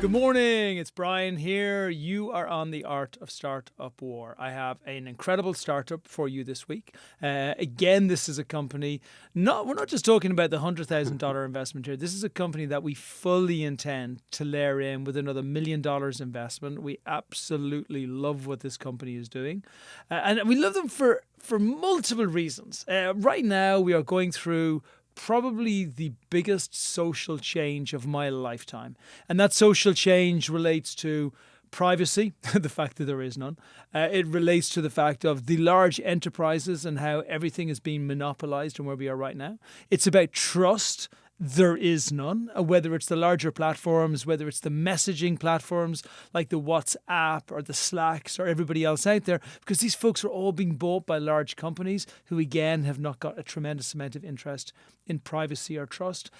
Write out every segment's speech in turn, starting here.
Good morning, it's Brian here. You are on the Art of Startup War. I have an incredible startup for you this week. Again, this is a company, we're not just talking about the $100,000 investment here. This is a company that we fully intend to layer in with another $1 million investment. We absolutely love what this company is doing. And we love them for multiple reasons. Right now, we are going through probably the biggest social change of my lifetime. And that social change relates to privacy, the fact that there is none. It relates to the fact of the large enterprises and how everything is being monopolized and where we are right now. It's about trust. There is none, whether it's the larger platforms, whether it's the messaging platforms like the WhatsApp or the Slacks or everybody else out there, because these folks are all being bought by large companies who, again, have not got a tremendous amount of interest in privacy or trust,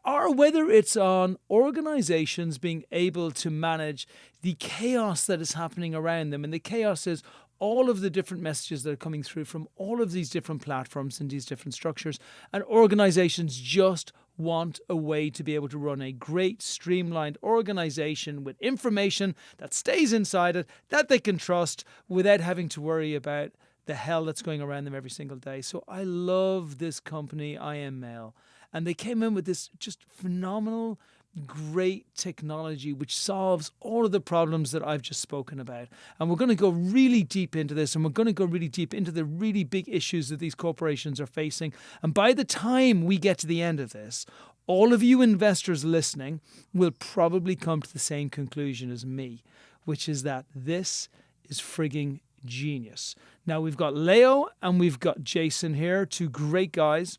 or whether it's on organizations being able to manage the chaos that is happening around them. And the chaos is all of the different messages that are coming through from all of these different platforms and these different structures, and organizations just want a way to be able to run a great streamlined organization with information that stays inside it, that they can trust without having to worry about the hell that's going around them every single day. So I love this company, imMail. And they came in with this just phenomenal, great technology which solves all of the problems that I've just spoken about. And we're going to go really deep into this, and we're going to go really deep into the really big issues that these corporations are facing. And by the time we get to the end of this, all of you investors listening will probably come to the same conclusion as me, which is that this is frigging genius. Now, we've got Leo and we've got Jason here, two great guys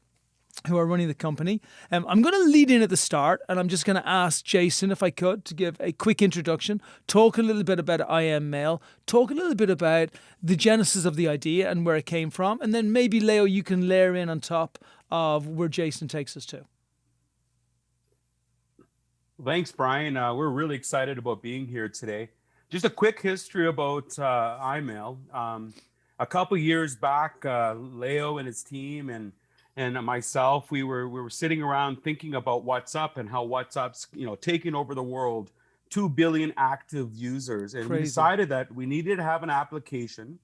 who are running the company. I'm going to lead in at the start, and I'm just going to ask Jason, if I could, to give a quick introduction, talk a little bit about imMail, talk a little bit about the genesis of the idea and where it came from, and then maybe, Leo, you can layer in on top of where Jason takes us to. Thanks, Brian. We're really excited about being here today. Just a quick history about imMail. A couple years back, Leo and his team and myself, we were sitting around thinking about WhatsApp and how WhatsApp's taking over the world, 2 billion active users, and Crazy. we decided that we needed to have an application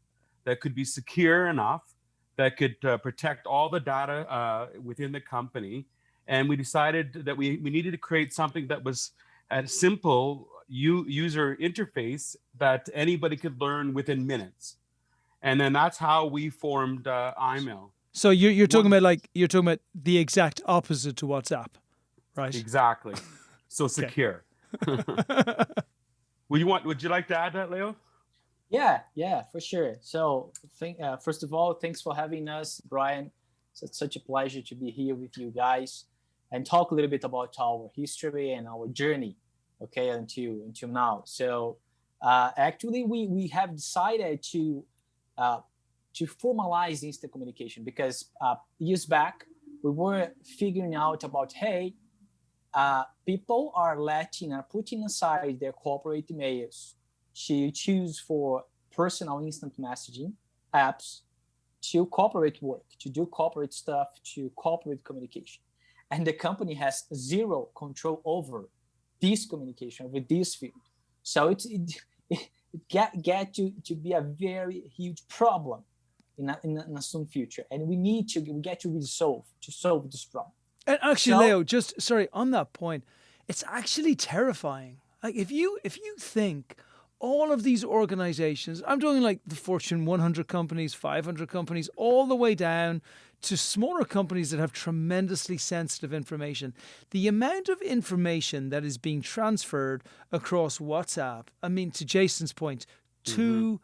that could be secure enough, that could protect all the data within the company, and we decided that we needed to create something that was a simple user interface that anybody could learn within minutes, and then that's how we formed imMail. So you're talking about the exact opposite to WhatsApp, right? Exactly. So secure. Would you like to add that, Leo? Yeah, for sure. So first of all, thanks for having us, Brian. It's such a pleasure to be here with you guys and talk a little bit about our history and our journey, okay, until now. So actually, we have decided to formalize instant communication because years back, we were figuring out about, hey, people are putting aside their corporate emails to choose for personal instant messaging apps to corporate work, to do corporate stuff, to corporate communication. And the company has zero control over this communication, over this field. So it get to be a very huge problem in a soon future, and we get to solve this problem. And actually, Leo, just sorry on that point, it's actually terrifying. Like if you think all of these organizations, I'm talking like the Fortune 100 companies, 500 companies, all the way down to smaller companies that have tremendously sensitive information. The amount of information that is being transferred across WhatsApp, I mean, to Jason's point, 2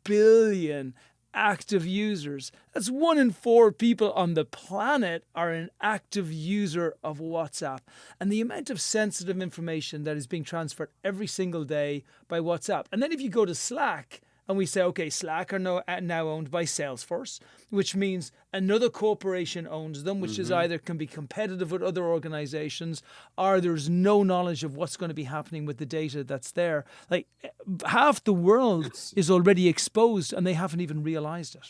billion active users. That's 1 in 4 people on the planet are an active user of WhatsApp. And the amount of sensitive information that is being transferred every single day by WhatsApp. And then if you go to Slack and we say, okay, Slack are now owned by Salesforce, which means another corporation owns them, which is either can be competitive with other organizations, or there's no knowledge of what's going to be happening with the data that's there. Like half the world is already exposed and they haven't even realized it.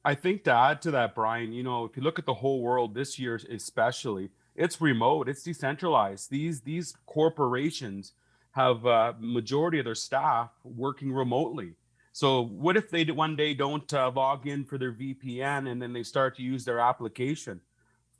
I think to add to that, Brian, if you look at the whole world this year, especially, It's remote. It's decentralized. These corporations have majority of their staff working remotely. So what if they one day don't log in for their VPN and then they start to use their application?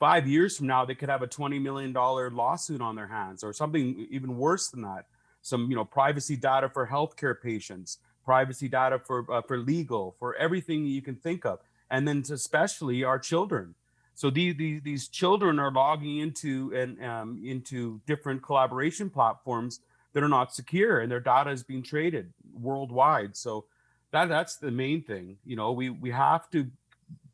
5 years from now, they could have a $20 million lawsuit on their hands, or something even worse than that. Some, privacy data for healthcare patients, privacy data for legal, for everything you can think of, and then especially our children. So these children are logging into different collaboration platforms that are not secure, and their data is being traded worldwide. So that's the main thing. We have to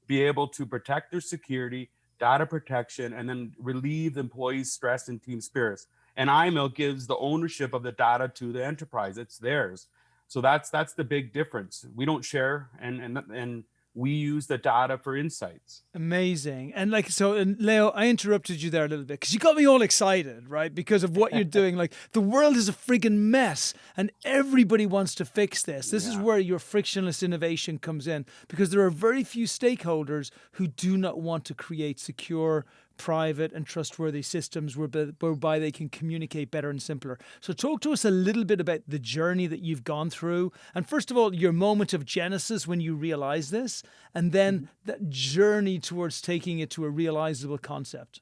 be able to protect their security, data protection, and then relieve employees' stress and team spirits. And imMail gives the ownership of the data to the enterprise. It's theirs. So that's the big difference. We don't share, and we use the data for insights. Amazing. And and Leo, I interrupted you there a little bit because you got me all excited, right? Because of what you're doing. Like, the world is a friggin' mess and everybody wants to fix this. This is where your frictionless innovation comes in, because there are very few stakeholders who do not want to create secure, private and trustworthy systems whereby they can communicate better and simpler. So talk to us a little bit about the journey that you've gone through. And first of all, your moment of genesis when you realized this, and then that journey towards taking it to a realizable concept.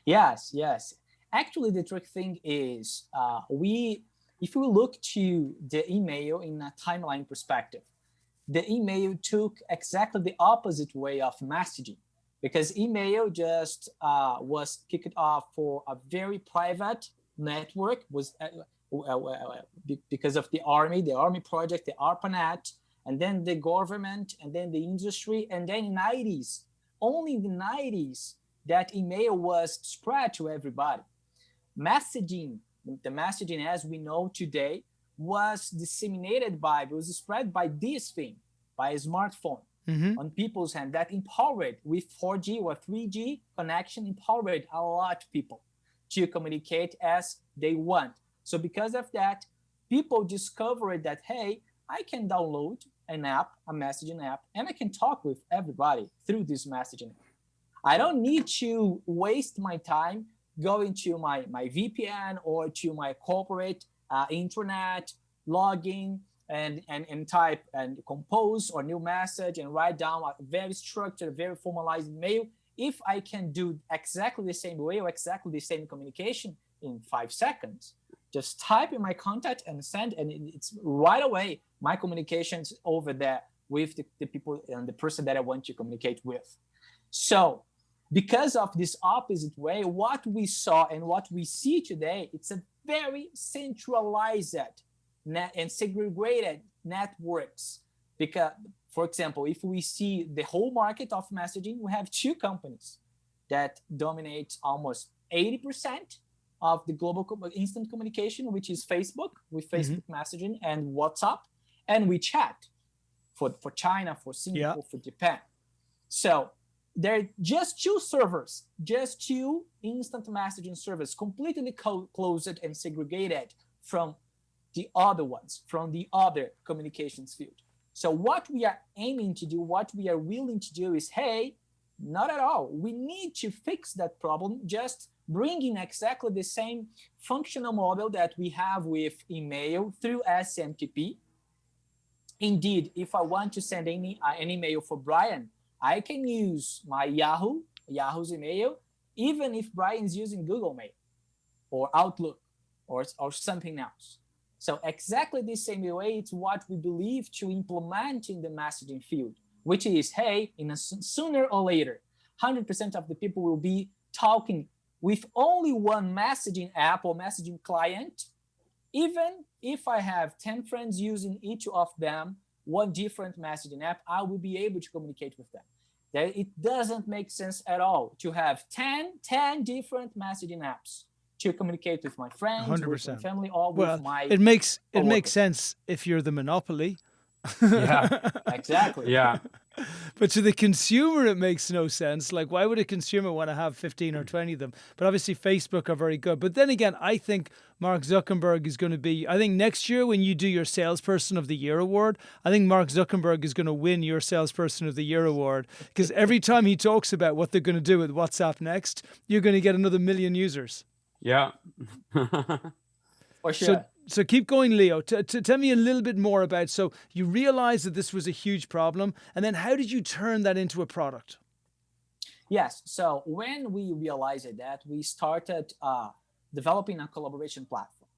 Yes. Actually, the trick thing is if we look to the imMail in a timeline perspective, the imMail took exactly the opposite way of messaging. Because imMail just was kicked off for a very private network, was because of the Army project, the ARPANET, and then the government, and then the industry, and then in the 90s, only in the 90s, that imMail was spread to everybody. The messaging as we know today was spread by this thing, by a smartphone. On people's hand, that empowered with 4G or 3G connection, empowered a lot of people to communicate as they want. So because of that, people discovered that, hey, I can download an app, a messaging app, and I can talk with everybody through this messaging app. I don't need to waste my time going to my VPN or to my corporate intranet, login, and type and compose or new message and write down a very structured, very formalized mail. If I can do exactly the same way or exactly the same communication in 5 seconds, just type in my contact and send, and it's right away my communications over there with the people and the person that I want to communicate with. So because of this opposite way, what we saw and what we see today, it's a very centralized and segregated networks. Because, for example, if we see the whole market of messaging, we have 2 companies that dominate almost 80% of the global instant communication, which is Facebook with Facebook messaging, and WhatsApp, and WeChat for China, for Singapore, for Japan. So there are just 2 servers, just 2 instant messaging servers, completely closed and segregated from the other ones, from the other communications field. So what we are aiming to do, what we are willing to do is, hey, not at all. We need to fix that problem, just bringing exactly the same functional model that we have with imMail through SMTP. Indeed, if I want to send an email for Brian, I can use my Yahoo's email, even if Brian's using Google Mail or Outlook or something else. So exactly the same way, it's what we believe to implement in the messaging field, which is, hey, sooner or later, 100% of the people will be talking with only one messaging app or messaging client. Even if I have 10 friends using each of them, one different messaging app, I will be able to communicate with them. It doesn't make sense at all to have 10 different messaging apps to communicate with my friends, 100%. With my family, or with my it makes sense if you're the monopoly, Yeah. Exactly. Yeah. But to the consumer, it makes no sense. Like, why would a consumer want to have 15 or 20 of them? But obviously, Facebook are very good. But then again, I think Mark Zuckerberg is going to be, I think next year when you do your Salesperson of the Year award, I think Mark Zuckerberg is going to win your Salesperson of the Year award. Because every time he talks about what they're going to do with WhatsApp next, you're going to get another million users. Yeah. For sure. So keep going, Leo. Tell me a little bit more about, so you realized that this was a huge problem, and then how did you turn that into a product? Yes. So when we realized that, we started developing a collaboration platform.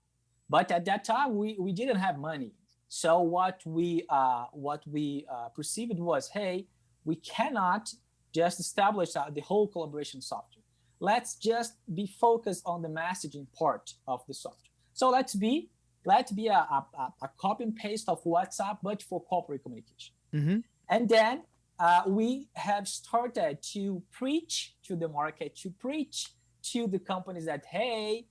But at that time, we didn't have money. So what we perceived was, hey, we cannot just establish the whole collaboration software. Let's just be focused on the messaging part of the software. So let's be a copy and paste of WhatsApp, but for corporate communication. Mm-hmm. And then we have started to preach to the market, to preach to the companies that, hey,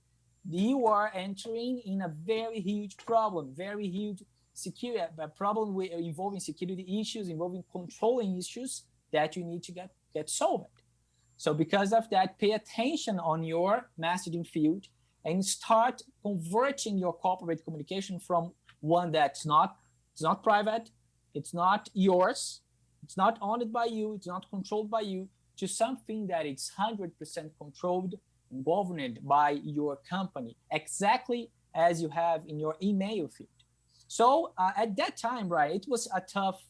you are entering in a very huge problem, very huge security problem involving security issues, involving controlling issues that you need to get solved. So because of that, pay attention on your messaging field and start converting your corporate communication from one it's not private, it's not yours, it's not owned by you, it's not controlled by you, to something that is 100% controlled and governed by your company, exactly as you have in your email field. So at that time, right, it was a tough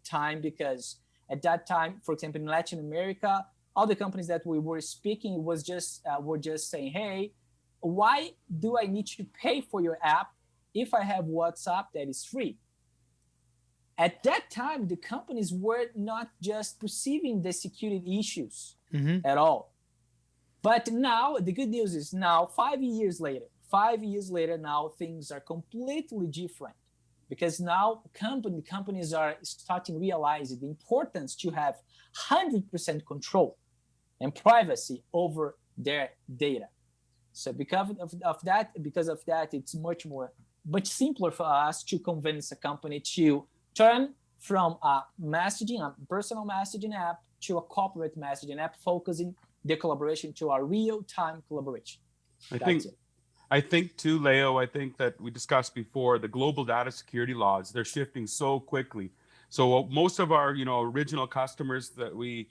time, because at that time, for example, in Latin America, all the companies that we were speaking were just saying, hey, why do I need to pay for your app if I have WhatsApp that is free? At that time, the companies were not just perceiving the security issues at all. But now, the good news is now, 5 years later, now things are completely different. Because now companies are starting realizing the importance to have 100% control and privacy over their data. So because of that, it's much simpler for us to convince a company to turn from a personal messaging app to a corporate messaging app, focusing the collaboration to a real-time collaboration. I think too, Leo, I think that we discussed before, the global data security laws, they're shifting so quickly. So most of our, original customers that we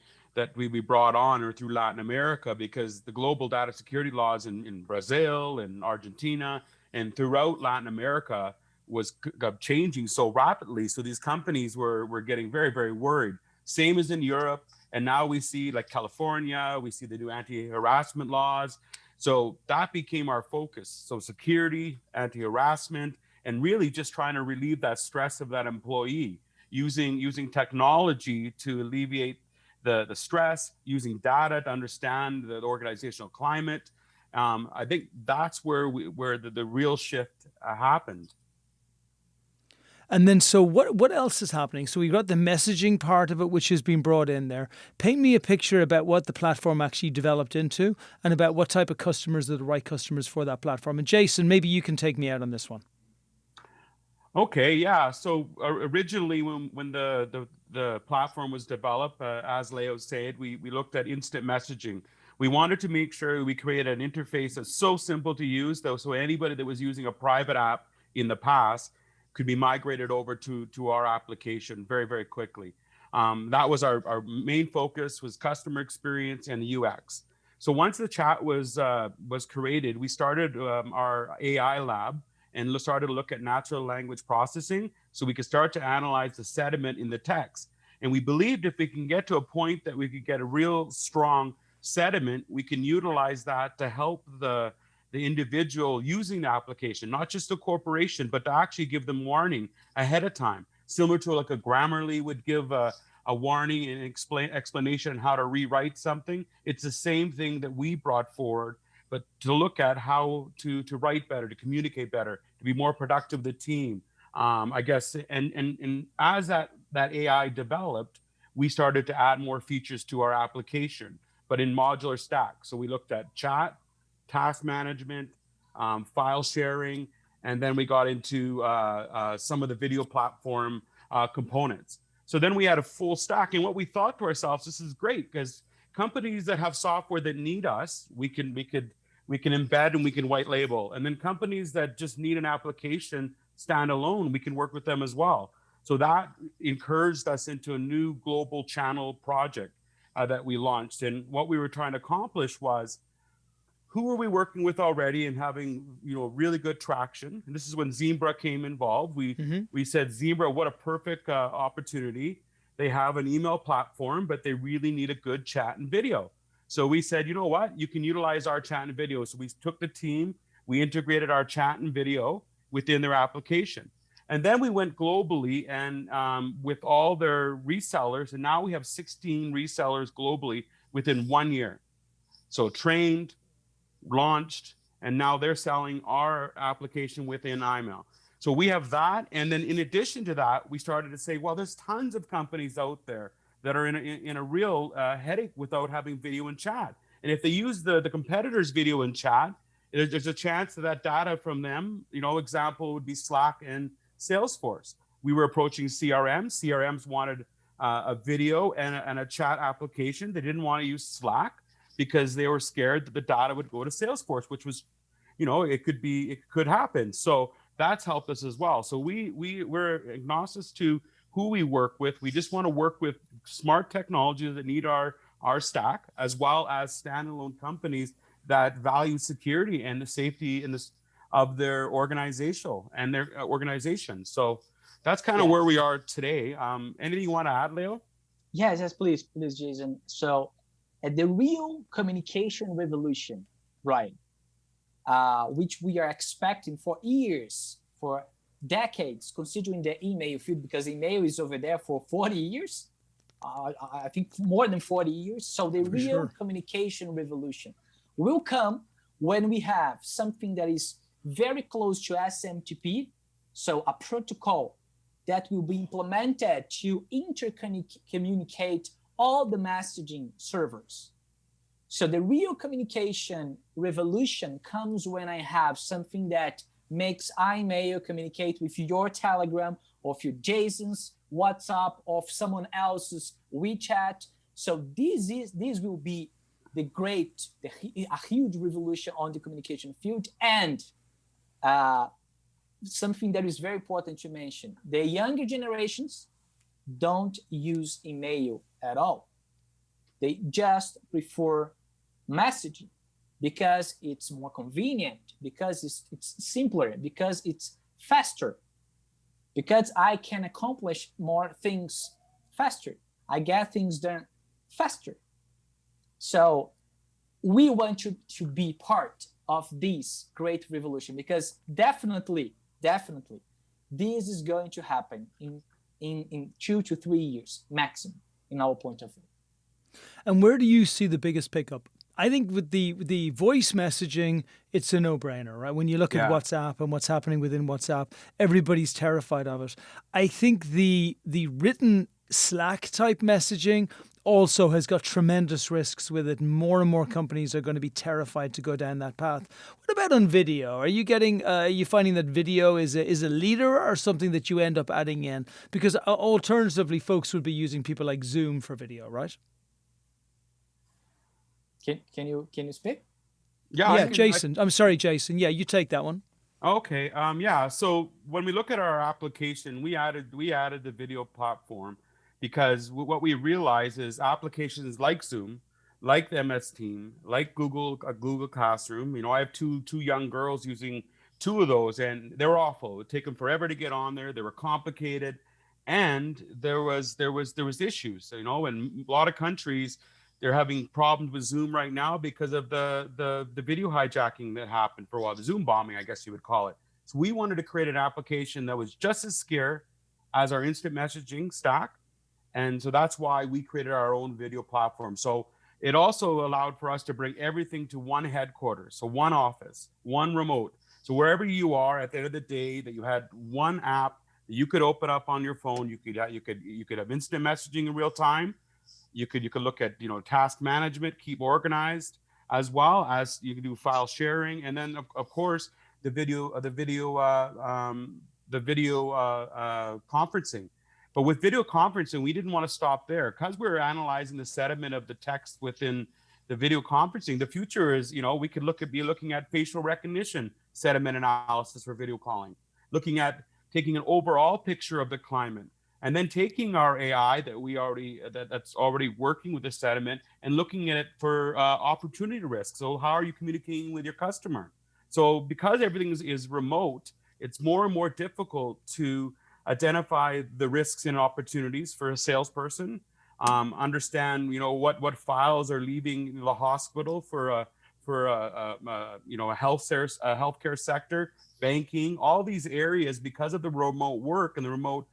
brought on are through Latin America, because the global data security laws in Brazil and Argentina and throughout Latin America was changing so rapidly. So these companies were getting very, very worried. Same as in Europe. And now we see, like California, we see the new anti-harassment laws. So that became our focus. So security, anti-harassment, and really just trying to relieve that stress of that employee, using technology to alleviate the stress, using data to understand the organizational climate. I think that's where the real shift happened. And then, so what else is happening? So we've got the messaging part of it, which has been brought in there. Paint me a picture about what the platform actually developed into, and about what type of customers are the right customers for that platform. And Jason, maybe you can take me out on this one. Okay, yeah. So originally, when the platform was developed, as Leo said, we looked at instant messaging. We wanted to make sure we created an interface that's so simple to use, though, so anybody that was using a private app in the past could be migrated over to our application very, very quickly. That was our main focus, was customer experience and the UX. So once the chat was created, we started our AI lab and started to look at natural language processing, so we could start to analyze the sentiment in the text. And we believed if we can get to a point that we could get a real strong sentiment, we can utilize that to help the individual using the application, not just the corporation, but to actually give them warning ahead of time, similar to like a Grammarly would give a warning and explanation on how to rewrite something. It's the same thing that we brought forward, but to look at how to write better, to communicate better, to be more productive, the team, I guess. And as that AI developed, we started to add more features to our application, but in modular stack. So we looked at chat, task management, file sharing, and then we got into some of the video platform components. So then we had a full stack, and what we thought to ourselves, this is great because companies that have software that need us, we can embed and we can white label. And then companies that just need an application standalone, we can work with them as well. So that encouraged us into a new global channel project that we launched. And what we were trying to accomplish was, who were we working with already and having, really good traction? And this is when Zebra came involved. We said, Zebra, what a perfect opportunity. They have an email platform, but they really need a good chat and video. So we said, you know what? You can utilize our chat and video. So we took the team, we integrated our chat and video within their application. And then we went globally and with all their resellers, and now we have 16 resellers globally within 1 year. So trained, launched, and now they're selling our application within imMail. So we have that. And then in addition to that, we started to say, well, there's tons of companies out there that are in a real headache without having video and chat. And if they use the competitors' video and chat, there's a chance that data from them, example would be Slack and Salesforce. We were approaching CRMs. CRMs wanted a video and a chat application. They didn't want to use Slack because they were scared that the data would go to Salesforce, which was, it could happen. So that's helped us as well. So we're agnostic to who we work with. We just want to work with smart technologies that need our stack, as well as standalone companies that value security and the safety of their organizational and their organization. So that's kind of where we are today. Anything you want to add, Leo? Yes, please, Jason. So the real communication revolution, right, which we are expecting for years, for decades, considering the email field, because email is over there for 40 years, I think more than 40 years. So the real communication revolution will come when we have something that is very close to SMTP, so a protocol that will be implemented to intercommunicate all the messaging servers. So the real communication revolution comes when I have something that makes imMail communicate with your Telegram, or your Jason's WhatsApp, or someone else's WeChat. So this will be a huge revolution on the communication field. And something that is very important to mention, the younger generations don't use email at all. They just prefer messaging because it's more convenient, because it's simpler, because it's faster, because I can accomplish more things faster. I get things done faster. So we want to be part of this great revolution, because definitely, this is going to happen in 2 to 3 years maximum, in our point of view. And where do you see the biggest pickup? I think with the voice messaging, it's a no-brainer, right? When you look at WhatsApp and what's happening within WhatsApp, everybody's terrified of it. I think the written Slack type messaging also has got tremendous risks with it. More and more companies are going to be terrified to go down that path. What about on video? Are you finding that video is a leader, or something that you end up adding in? Because alternatively, folks would be using people like Zoom for video, right? Can you speak? Yeah, Jason. I'm sorry, Jason. Yeah, you take that one. Okay. So when we look at our application, we added the video platform because what we realize is applications like Zoom, like the MS Team, like Google Classroom. I have two young girls using 2 of those, and they were awful. It would take them forever to get on there. They were complicated, and there was issues. In a lot of countries, they're having problems with Zoom right now because of the video hijacking that happened for a while, the Zoom bombing, I guess you would call it. So we wanted to create an application that was just as secure as our instant messaging stack. And so that's why we created our own video platform. So it also allowed for us to bring everything to one headquarters. So one office, one remote. So wherever you are at the end of the day, that you had one app that you could open up on your phone. You could have instant messaging in real time. You could look at task management, keep organized, as well as you can do file sharing, and then of course the video conferencing. But with video conferencing, we didn't want to stop there because we were analyzing the sediment of the text within the video conferencing. The future is, we could be looking at facial recognition sediment analysis for video calling, looking at taking an overall picture of the climate, and then taking our AI that's already working with the sediment and looking at it for opportunity risks. So how are you communicating with your customer? So because everything is remote, it's more and more difficult to identify the risks and opportunities for a salesperson, understand what files are leaving the hospital for a healthcare sector, banking, all these areas, because of the remote work and the remote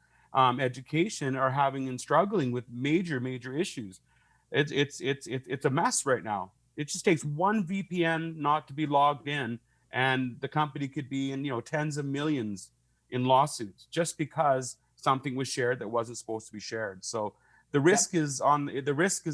education, are having and struggling with major issues. It's a mess right now. It just takes one VPN not to be logged in, and the company could be in tens of millions in lawsuits just because something was shared that wasn't supposed to be shared. So the risk is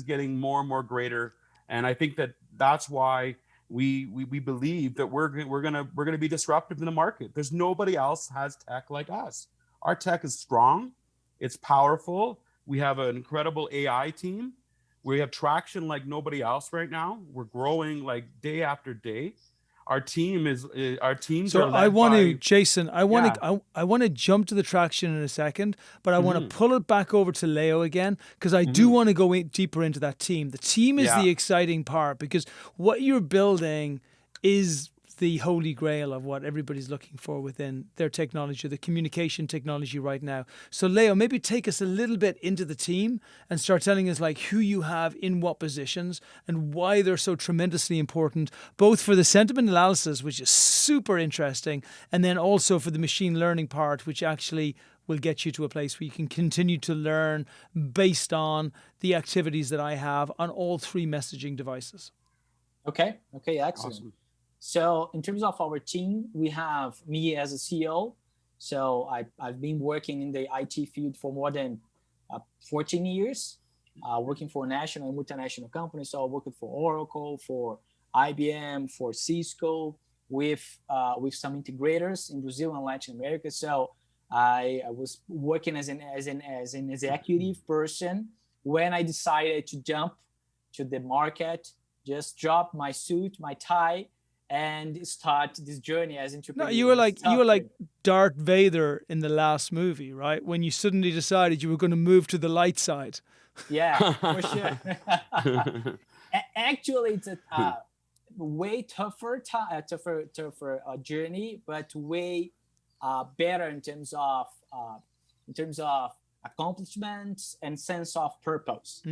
getting more and more greater, and I think that's why we believe that we're gonna be disruptive in the market. There's nobody else has tech like us. Our tech is strong, it's powerful. We have an incredible AI team. We have traction like nobody else right now. We're growing like day after day. Our teams So are led I want to, by, Jason, I want to jump to the traction in a second, but I want to pull it back over to Leo again, because I do want to go deeper into that team. The team is the exciting part, because what you're building is the holy grail of what everybody's looking for within their technology, the communication technology right now. So Leo, maybe take us a little bit into the team and start telling us like who you have in what positions and why they're so tremendously important, both for the sentiment analysis, which is super interesting, and then also for the machine learning part, which actually will get you to a place where you can continue to learn based on the activities that I have on all three messaging devices. Okay, excellent. Awesome. So in terms of our team, we have me as a CEO. So I've been working in the IT field for more than 14 years, working for national and multinational companies. So I worked for Oracle, for IBM, for Cisco, with some integrators in Brazil and Latin America. So I was working as an executive person when I decided to jump to the market, just drop my suit, my tie, and start this journey as entrepreneur. No, you were like Darth Vader in the last movie, right? When you suddenly decided you were going to move to the light side. Yeah, for sure. Actually, it's a way tougher journey, but way better in terms of accomplishments and sense of purpose.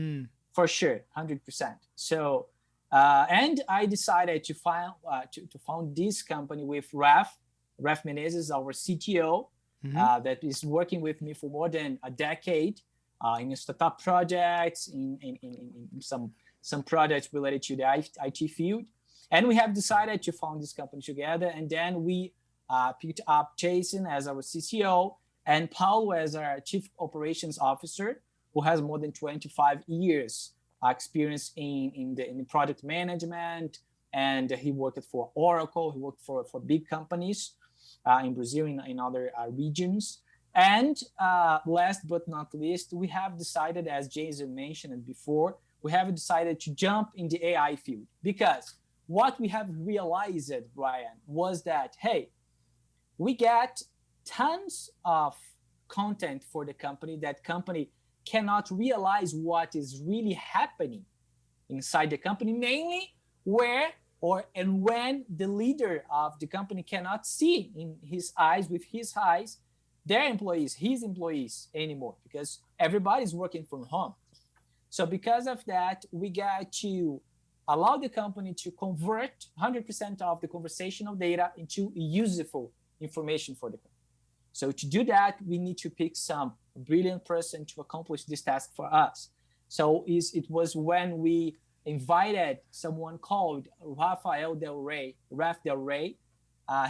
For sure, 100%. So. And I decided to found this company with Raf Menezes, our CTO, that is working with me for more than a decade in startup projects, in some projects related to the IT field. And we have decided to found this company together. And then we picked up Jason as our CCO and Paulo as our Chief Operations Officer, who has more than 25 years experience in the product management, and he worked for Oracle. He worked for big companies in Brazil, in other regions. And last but not least, we have decided, as Jason mentioned before, we have decided to jump in the AI field, because what we have realized, Brian, was that, hey, we get tons of content for the company. That company cannot realize what is really happening inside the company, mainly when the leader of the company cannot see in his eyes, with his eyes, his employees anymore, because everybody's working from home. So because of that, we got to allow the company to convert 100% of the conversational data into useful information for the company. So to do that, we need to pick some brilliant person to accomplish this task for us. So it was when we invited someone called Raf Del Rey.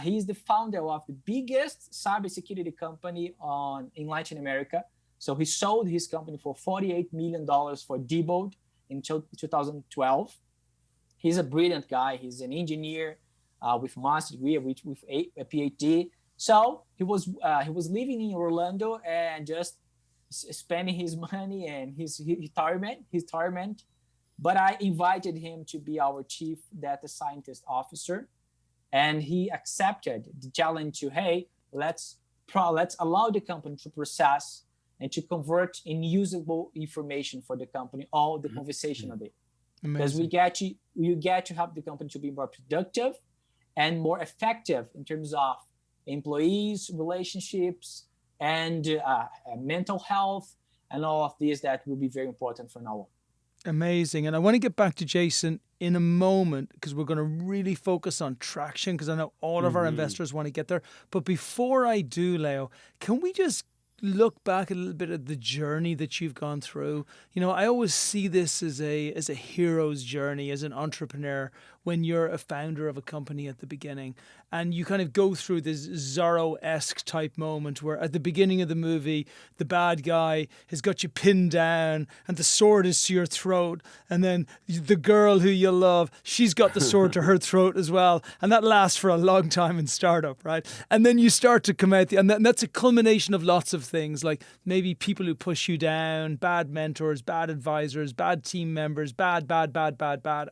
He's the founder of the biggest cybersecurity company in Latin America. So he sold his company for $48 million for Diebold in 2012. He's a brilliant guy. He's an engineer with a master's degree, with a PhD. So he was living in Orlando and just spending his money and his retirement. But I invited him to be our chief data scientist officer, and he accepted the challenge to, hey, let's allow the company to process and to convert in usable information for the company, all the conversational data. Because we get to help the company to be more productive and more effective in terms of employees, relationships, and mental health, and all of these that will be very important from now on. Amazing. And I want to get back to Jason in a moment, because we're going to really focus on traction, because I know all of our investors want to get there. But before I do, Leo, can we just look back a little bit at the journey that you've gone through? You know, I always see this as a hero's journey as an entrepreneur when you're a founder of a company at the beginning, and you kind of go through this Zorro-esque type moment where at the beginning of the movie, the bad guy has got you pinned down and the sword is to your throat, and then the girl who you love, she's got the sword to her throat as well, and that lasts for a long time in startup, right? And then you start to come out, and that's a culmination of lots of things, like maybe people who push you down, bad mentors, bad advisors, bad team members, bad,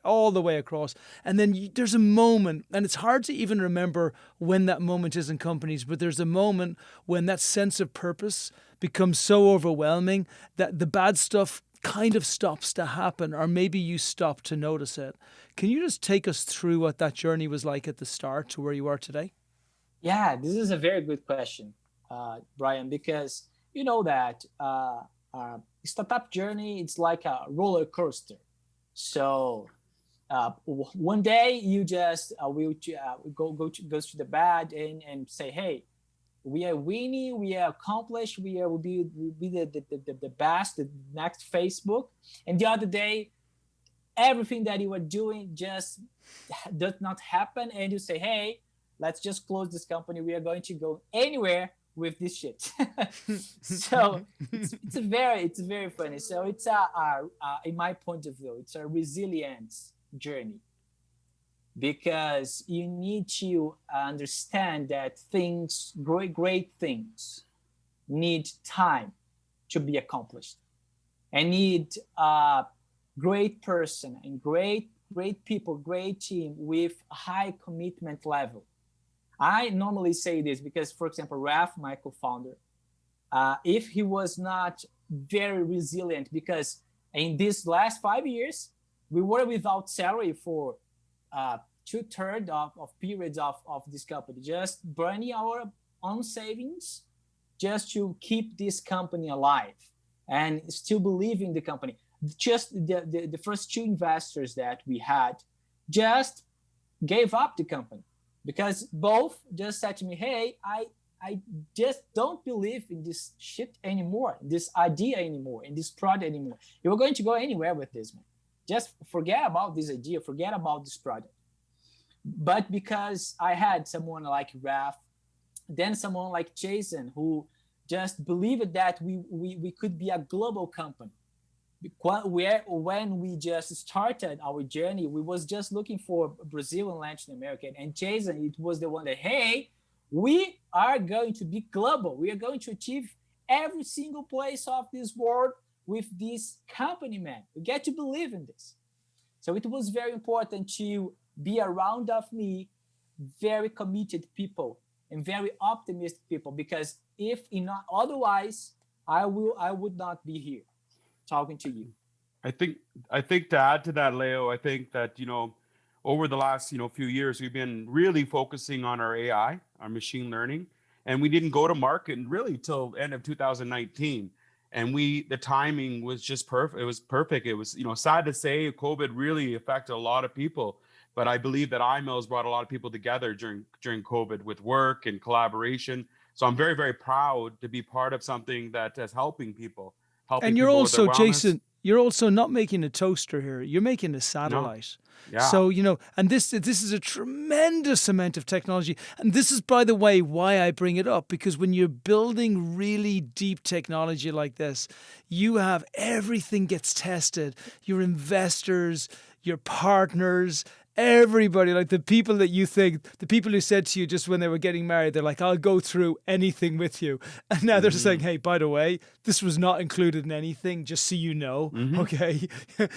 all the way across. And then there's a moment, and it's hard to even remember when that moment is in companies, but there's a moment when that sense of purpose becomes so overwhelming that the bad stuff kind of stops to happen, or maybe you stop to notice it. Can you just take us through what that journey was like at the start to where you are today? Yeah, this is a very good question, Brian, because you know that startup journey, it's like a roller coaster. So one day you just will goes to the bed and say, hey, we are winning, we are accomplished, will be the best, the next Facebook. And the other day, everything that you are doing just does not happen, and you say, hey, let's just close this company. We are going to go anywhere with this shit. So it's very funny. So it's in my point of view, it's a resilience journey, because you need to understand that great things need time to be accomplished, and need a great person and great people, great team with high commitment level. I normally say this because, for example, Raf, my co-founder, if he was not very resilient, because in these last 5 years, we were without salary for 2/3 of periods of this company, just burning our own savings just to keep this company alive and still believe in the company. Just the first 2 investors that we had just gave up the company, because both just said to me, hey, I just don't believe in this shit anymore, this idea anymore, in this product anymore. You're going to go anywhere with this, man. Just forget about this idea, forget about this product. But because I had someone like Raf, then someone like Jason, who just believed that we could be a global company. When we just started our journey, we was just looking for Brazil and Latin America. And Jason, it was the one that, hey, we are going to be global. We are going to achieve every single place of this world with this company, man. We get to believe in this. So it was very important to be around of me, very committed people and very optimistic people, because if not otherwise, I would not be here talking to you. I think to add to that, Leo, I think that, over the last, few years, we've been really focusing on our AI, our machine learning, and we didn't go to market really till end of 2019. And the timing was just perfect. It was perfect. It was, sad to say, COVID really affected a lot of people, but I believe that imMail has brought a lot of people together during COVID with work and collaboration. So I'm very, very proud to be part of something that is helping people. And you're also, Jason, you're also not making a toaster here. You're making a satellite. No. Yeah. So, and this is a tremendous amount of technology. And this is, by the way, why I bring it up, because when you're building really deep technology like this, you have everything gets tested. Your investors, your partners, everybody, like the people that you think, the people who said to you just when they were getting married, they're like, I'll go through anything with you. And now they're just saying, hey, by the way, this was not included in anything, just so you know. Okay.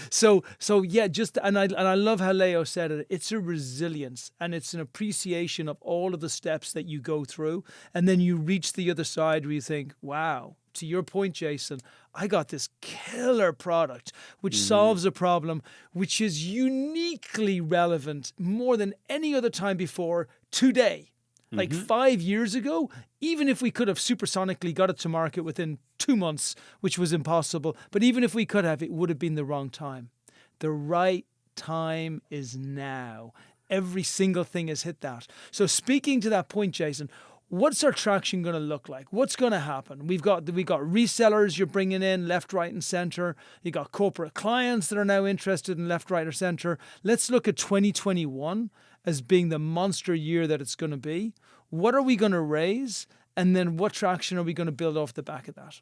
So yeah, and I love how Leo said it. It's a resilience and it's an appreciation of all of the steps that you go through. And then you reach the other side where you think, wow, to your point, Jason, I got this killer product which solves a problem which is uniquely relevant more than any other time before today. Like 5 years ago, even if we could have supersonically got it to market within 2 months, which was impossible, but even if we could have, it would have been the wrong time. The right time is now. Every single thing has hit that. So speaking to that point, Jason, what's our traction going to look like? What's going to happen? We got resellers you're bringing in left, right, and center. You got corporate clients that are now interested in left, right, or center. Let's look at 2021 as being the monster year that it's going to be. What are we going to raise? And then what traction are we going to build off the back of that?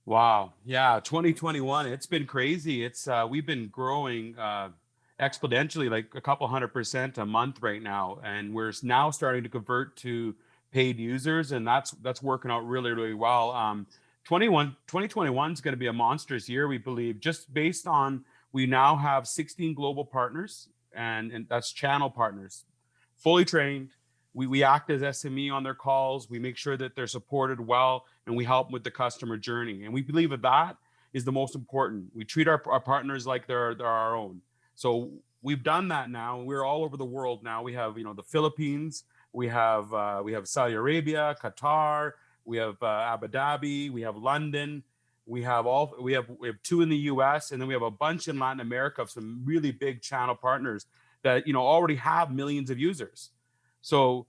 Wow. Yeah. 2021, it's been crazy. It's we've been growing exponentially, like a couple 100% a month right now. And we're now starting to convert to paid users. And that's working out really, really well. 2021 is going to be a monstrous year, we believe, just based on, we now have 16 global partners and that's channel partners, fully trained. We act as SME on their calls. We make sure that they're supported well, and we help them with the customer journey. And we believe that is the most important. We treat our partners like they're our own. So we've done that now. We're all over the world now. We have, the Philippines. We have Saudi Arabia, Qatar. We have Abu Dhabi. We have London. We have 2 in the US, and then we have a bunch in Latin America of some really big channel partners that already have millions of users. So,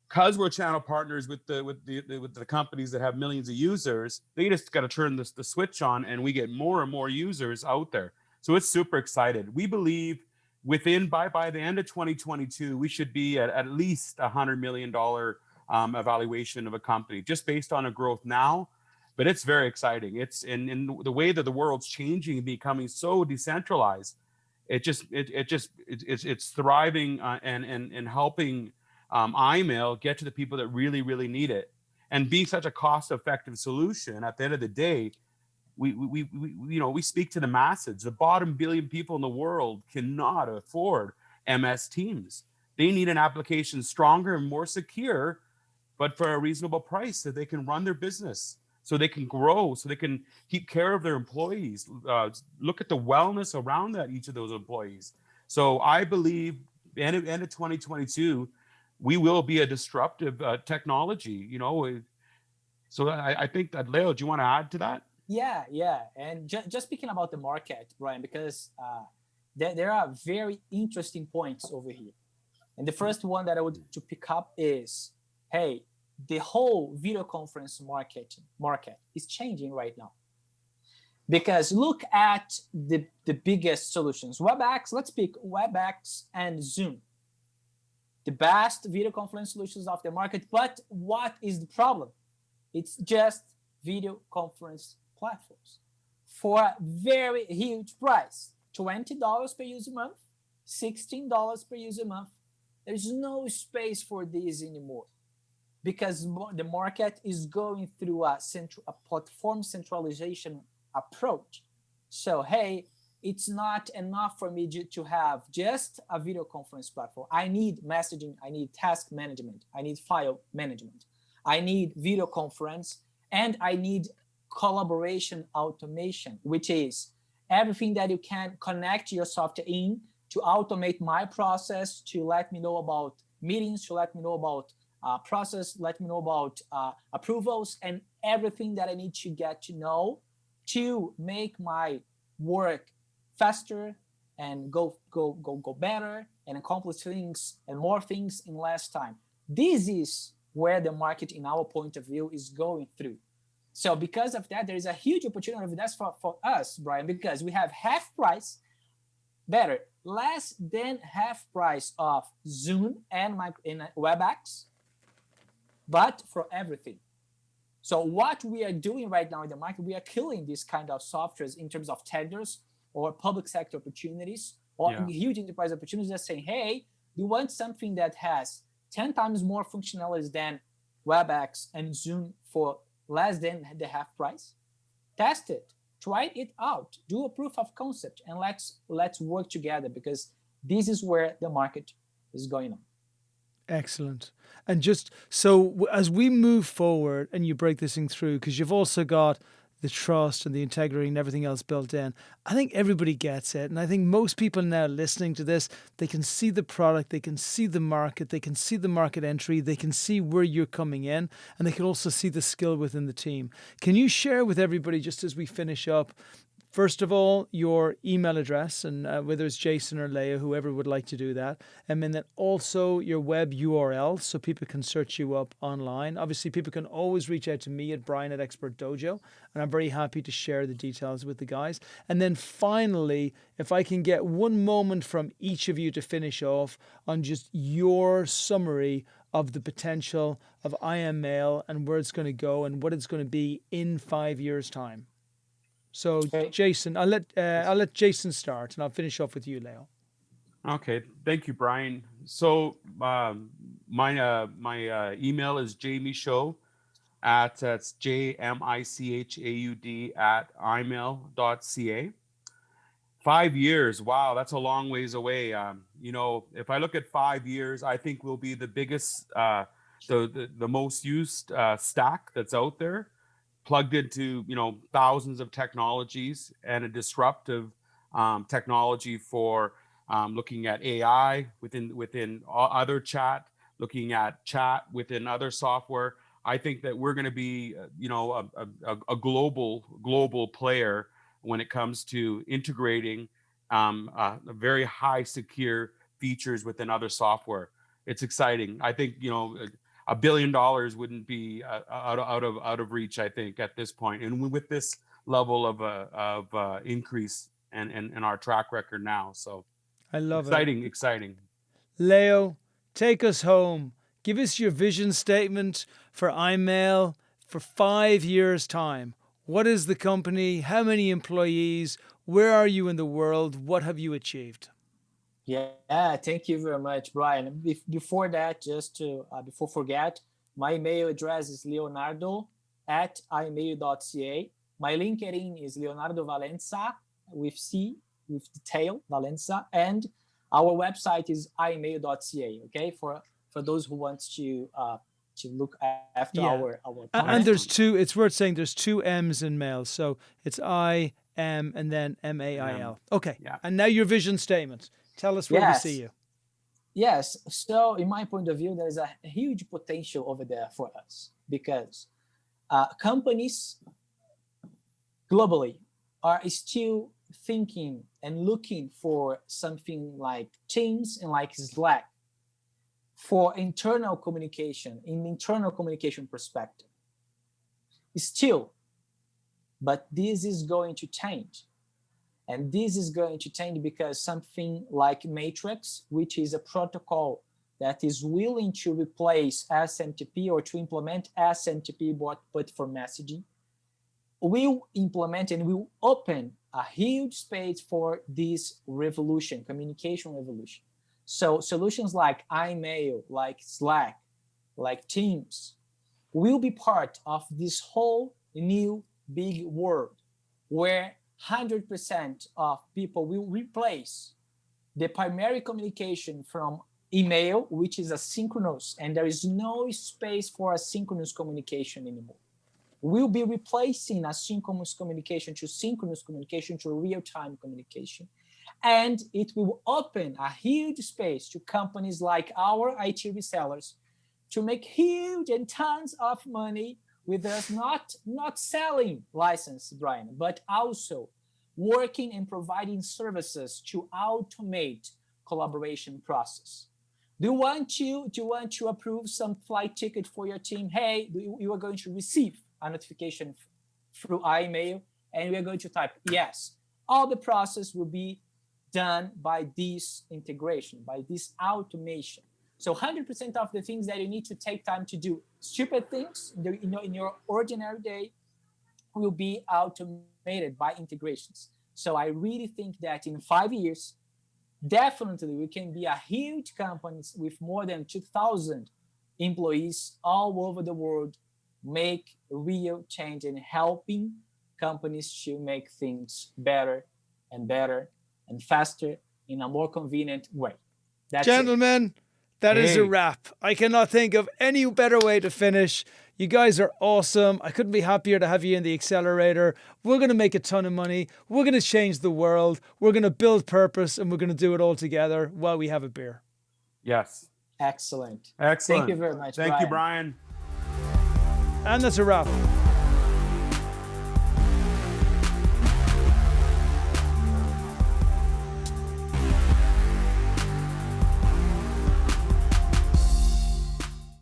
because we're channel partners with the companies that have millions of users, they just got to turn the switch on, and we get more and more users out there. So it's super excited. We believe by the end of 2022, we should be at least $100 million evaluation of a company, just based on a growth now. But it's very exciting. It's in the way that the world's changing and becoming so decentralized. It's thriving and helping imMail get to the people that really, really need it. And being such a cost-effective solution, at the end of the day, we speak to the masses. The bottom billion people in the world cannot afford MS Teams. They need an application stronger and more secure, but for a reasonable price, so they can run their business, so they can grow, so they can keep care of their employees, look at the wellness around each of those employees. So I believe end of 2022, we will be a disruptive technology, So I think that, Leo, do you want to add to that? Yeah. And just speaking about the market, Brian, because there are very interesting points over here. And the first one that I would to pick up is, hey, the whole video conference market is changing right now. Because look at the biggest solutions. WebEx, let's pick WebEx and Zoom. The best video conference solutions of the market. But what is the problem? It's just video conference platforms for a very huge price. $20 per user month, $16 per user month. There's no space for this anymore, because the market is going through a platform centralization approach. So, hey, it's not enough for me to have just a video conference platform. I need messaging, I need task management, I need file management, I need video conference, and I need collaboration automation, which is everything that you can connect your software in to automate my process, to let me know about meetings, to let me know about process, let me know about approvals, and everything that I need to get to know to make my work faster and go better and accomplish things and more things in less time. This is where the market, in our point of view, is going through. So because of that, there is a huge opportunity that's for us, Brian, because we have half price, less than half price of Zoom and WebEx, but for everything. So what we are doing right now in the market, we are killing these kind of softwares in terms of tenders or public sector opportunities or huge enterprise opportunities that say, hey, you want something that has 10 times more functionalities than WebEx and Zoom for less than the half price? Test it, try it out, do a proof of concept, and let's work together, because this is where the market is going on. Excellent. And just so as we move forward and you break this thing through, because you've also got the trust and the integrity and everything else built in, I think everybody gets it. And I think most people now listening to this, they can see the product, they can see the market, they can see the market entry, they can see where you're coming in, and they can also see the skill within the team. Can you share with everybody, just as we finish up, first of all, your email address, and whether it's Jason or Leah, whoever would like to do that. And then also your web URL so people can search you up online. Obviously, people can always reach out to me at Brian at Expert Dojo, and I'm very happy to share the details with the guys. And then finally, if I can get one moment from each of you to finish off on just your summary of the potential of imMail and where it's going to go and what it's going to be in 5 years' time. So, Okay. Jason, I'll let Jason start, and I'll finish off with you, Leo. Okay, thank you, Brian. So my email is jmichaud that's JMICHAUD at immail.ca. 5 years, wow, that's a long ways away. If I look at 5 years, I think we'll be the biggest, the most used stack that's out there, plugged into thousands of technologies, and a disruptive technology for looking at AI within other chat, looking at chat within other software. I think that we're going to be a global player when it comes to integrating very high secure features within other software. It's exciting. I think $1 billion wouldn't be out of reach, I think, at this point. And with this level of increase and our track record now, so I love exciting. Leo, take us home. Give us your vision statement for imMail for 5 years' time. What is the company? How many employees? Where are you in the world? What have you achieved? Yeah, thank you very much, Brian. Before that, just to before forget, my email address is Leonardo at immail.ca. My LinkedIn is Leonardo Valença with C, with the tail, Valença, and our website is immail.ca. Okay, for those who want to look after our content. And there's two. It's worth saying there's two M's in mail, so it's I M and then MAIL. Okay, Yeah. And now your vision statement. Tell us where we see you. Yes. So in my point of view, there's a huge potential over there for us, because companies globally are still thinking and looking for something like Teams and like Slack for internal communication, in internal communication perspective. Still, but this is going to change. And this is going to change because something like Matrix, which is a protocol that is willing to replace SMTP or to implement SMTP but for messaging, will implement and will open a huge space for this revolution, communication revolution. So solutions like imMail, like Slack, like Teams will be part of this whole new big world where 100% of people will replace the primary communication from email, which is asynchronous, and there is no space for asynchronous communication anymore. We'll be replacing asynchronous communication to synchronous communication to real-time communication. And it will open a huge space to companies like our IT resellers to make huge and tons of money with us not selling license, Brian, but also working and providing services to automate collaboration process. Do you want to approve some flight ticket for your team? Hey, you are going to receive a notification through imMail, and we are going to type yes. All the process will be done by this integration, by this automation. So 100% of the things that you need to take time to do, stupid things in your ordinary day, will be automated by integrations. So I really think that in 5 years, definitely we can be a huge company with more than 2,000 employees all over the world, make real change and helping companies to make things better and better and faster in a more convenient way. That's Gentlemen, that is a wrap. I cannot think of any better way to finish. You guys are awesome. I couldn't be happier to have you in the accelerator. We're going to make a ton of money. We're going to change the world. We're going to build purpose, and we're going to do it all together while we have a beer. Yes. Excellent. Excellent. Thank you very much, Thank you, Brian. And that's a wrap.